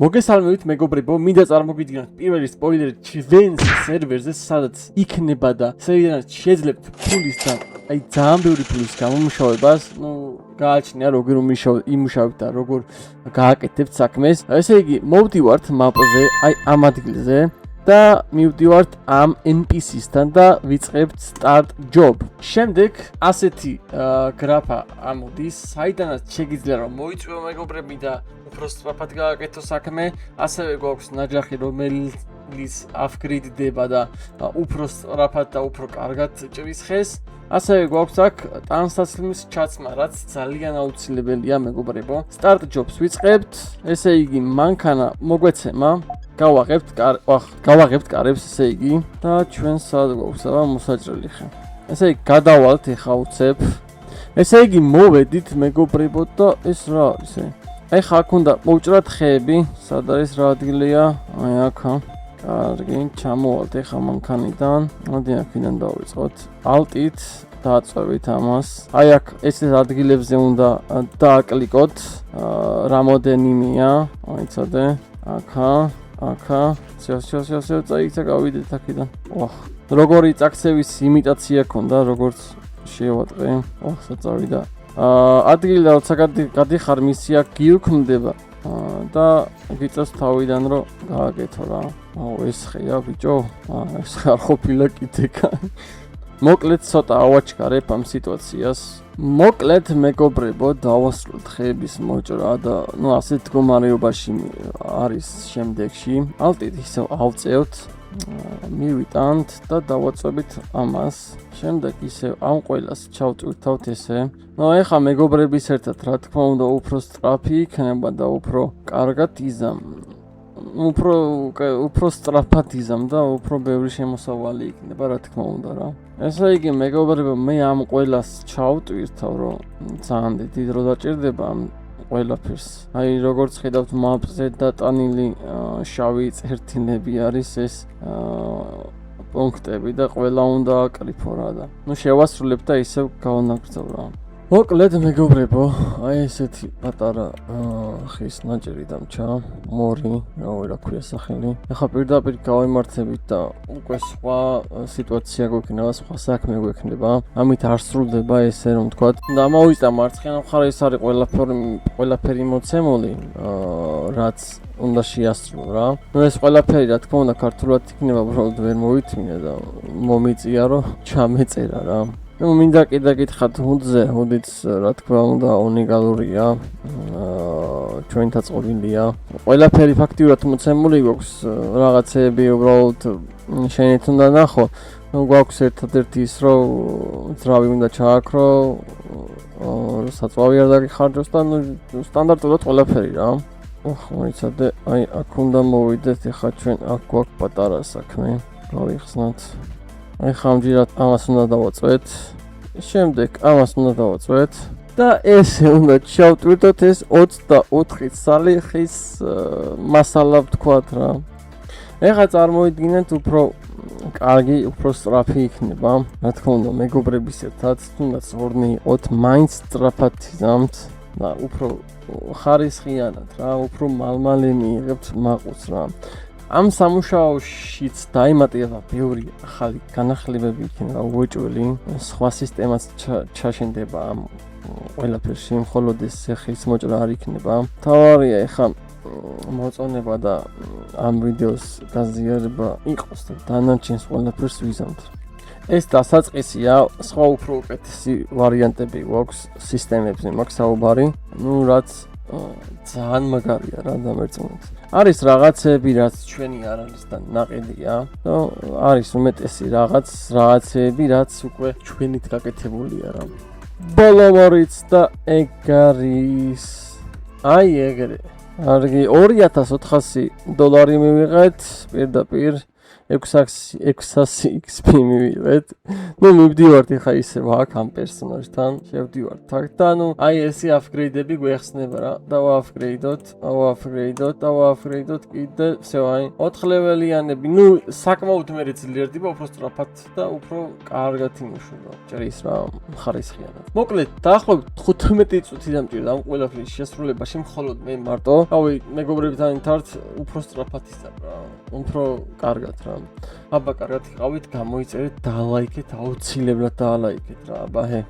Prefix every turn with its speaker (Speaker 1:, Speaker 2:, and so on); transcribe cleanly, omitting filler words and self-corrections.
Speaker 1: მოგესალმებით მეგობრებო, მინდა წარმოგიდგინოთ პირველი სპოილერი ჩვენს სერვერზე, სადაც იქნება და საიდანაც შეძლებთ ფულის და ძალიან ბევრი ფულის გამომუშავებას, გააჩნია როგორ იმუშავებთ და როგორ გააკეთებთ საქმეს. ესე იგი, მოვდივართ მაპზე, ამ ადგილზე და მივდივართ ამ NPC-სთან და ვიწყებთ start job. შემდეგ ასეთი გრაფა ამოდის, საიდანაც შეგიძლია რომ მოიწვიო მეგობრები და უფრო სწრაფად გააკეთო საქმე, ასევე გვაქვს ნაჯახი, რომელიც upgrade-დება და უფრო სწრაფად და უფრო კარგად ჭრის ხეს. ასევე გვაქვს აქ ტანსაცმლის ჩაცმა, რაც ძალიან აუცილებელია მეგობრებო. Start jobs ვიწყებთ, ესე იგი მანქანა მოგვეცემა, გავაღებთ კარებს, ესე იგი და ჩვენ სად გვაქვს მოსაჭრელი ხე. ესე იგი გადავალთ ეხა უცებ. ესე იგი მოვედით მეგობრებო და ეს რა არის? ეხა აქ უნდა მოვჭრათ ხეები, სად არის რა ადგილია? აი აქა. კარგი, ჩამოვალთ ეხა მანქანიდან. მოდი აქედან დავიწყოთ. Alt-ით დააწვევით ამას. აი აქ ეს ადგილებზე უნდა დააკლიკოთ. რამოდენიმეა? აიცადე. აქა. სიო, წაიქცა გავიდეთ აქედან. როგორი წაქცევის იმიტაცია ქონდა, როგორც შევატყე. საწავიდა. ადგილი და როცა გადიხარ მისია გიუქმდება და გიწევს თავიდან რომ გააკეთო რა. ეს ხეა ბიჭო, ეს არ ყოფილა კიდეკა. მოკლედ ცოტა ავაჩქარებ ამ სიტუაციას. მოკლედ მეგობრებო, დავასრულეთ ხეების მოჭრა და ასეთ მდგომარეობაში არის შემდეგში. Alt-ით ისევ ავწევთ, მივიტანთ და დავაწვევით ამას. შემდეგ ისევ ამ ყველას ჩავტვირთავთ ესე. ეხა მეგობრების ერთად რა თქმა უნდა უფრო სწრაფი იქნება და უფრო კარგად იზამ. უფრო სწრაფად იზამ და უფრო ბევრი შემოსავალი იქნება რა თქმა უნდა რა. ესე იგი მეგობრებო, მე ამ ყველას ჩავტვირთავ, რომ ძალიან დიდი დრო დაჭირდება ამ ყველაფერს. აი როგორც ხედავთ მაპზე დატანილი შავი წერტილები არის ეს პუნქტები და ყველა უნდა აკრიფო რა და. შევასრულებ და ისევ გავანაგრძავ რა. მოკლედ მეგობრებო, აი ესეთი პატარა ხის ნაჭერი დამჩა, მორი, რა ქვია სახელი. ეხა პირდაპირ გავიმართებით და უკვე სხვა სიტუაცია გვექნება, სხვა საქმე გვექნება. ამით არ სრულდება ესე რომ ვთქვათ. და მოვიწდა მარცხენა მხარეს არის ყველაფერი მოცემული, რაც უნდა შეასრულო რა. ეს ყველაფერი რა თქმა უნდა ქართულად იქნება, უბრალოდ ვერ მოვითმინე და მომიწია რომ ჩამეწერა რა. მინდა კიდე გითხრათ ჰუდზე, ჰუდიც რა თქმა უნდა უნიკალურია, ჩვენთა წყობილია. ყველაფერი ფაქტიურად მოცემული გვაქვს, რაღაცეები უბრალოდ შენით უნდა ნახო. გვაქვს ერთადერთი ის რომ ძრავი უნდა ჩააქრო, საწვავი არ დაგიხარჯოს და სტანდარტულად ყველაფერი რა. მოიცადე, აი აქ უნდა მოვიდეთ, ეხა ჩვენ აქ გვაქვს პატარა საქმე, გავიხსნათ. ეხა ამჯერად ამას უნდა დავაწვეთ. შემდეგ ამას უნდა დავაწვეთ და ესე უნდა ჩავტვირთოთ ეს 24 სალიხის მასალა ვთქვათ რა. ეხა წარმოვიდგინეთ უფრო კარგი, უფრო სწრაფი იქნება. რა თქმა უნდა მეგობრების ერთად, თუნდაც ორნი იყოთ, მაინც სწრაფად იზამთ და უფრო ხარისხიანად რა, უფრო მალმალე მიიღებთ მაყურს რა. ამ სამუშაოშიც დაიმატება ბევრი ახალი განახლებები იქნება უეჭველი, სხვა სისტემაც ჩაშენდება ამ ყველაფერში, მხოლოდ ეს ხის მოჭრა არ იქნება. თავარია ეხა მოწონება და ამ ვიდეოს გაზიარება იყოს და დანარჩენს ყველაფერს ვიზამთ. ეს დასაწყისია, სხვა უფრო უკეთესი ვარიანტები გვაქვს, სისტემებზე მაქვს საუბარი, რაც ძალიან მაგარია რა დამერწმუნეთ. არის რაღაცები, რაც ჩვენი არ არის და ნაყიდია და არის უმეტესი რაღაცეები, რაც უკვე ჩვენით გაკეთებულია რა. ბოლომორიც და ეგ არის აი ეგრე. კარგი, $2400 მივიღეთ პირდაპირ 600 XP მივიღეთ. ნუ მივდივართ ხა ისევ აქ ამ პერსონაჟთან. შევდივართ აქ და ნუ აი ესე აპგრეიდები გვეხსნება რა. დავააპგრეიდოთ კიდე всё აი 4 ლეველიანები. ნუ საკმაოდ მერე ძლიერდება, უფრო სწრაფად და უფრო კარგად იმუშავა. ჭრის რა ხარისხიანად. მოკლედ, დაახლოებით 15 წუთი დამჭირდა ამ ყველაფრის შესრულებაში, მხოლოდ მე მარტო. რავი, მეგობრებთან ერთად უფრო სწრაფად იზარდა. უფრო კარგად რა. აბა კარგად იყავით, გამოიწერეთ, დალაიქეთ, აუცილებლად დალაიქეთ რა. აბა ჰე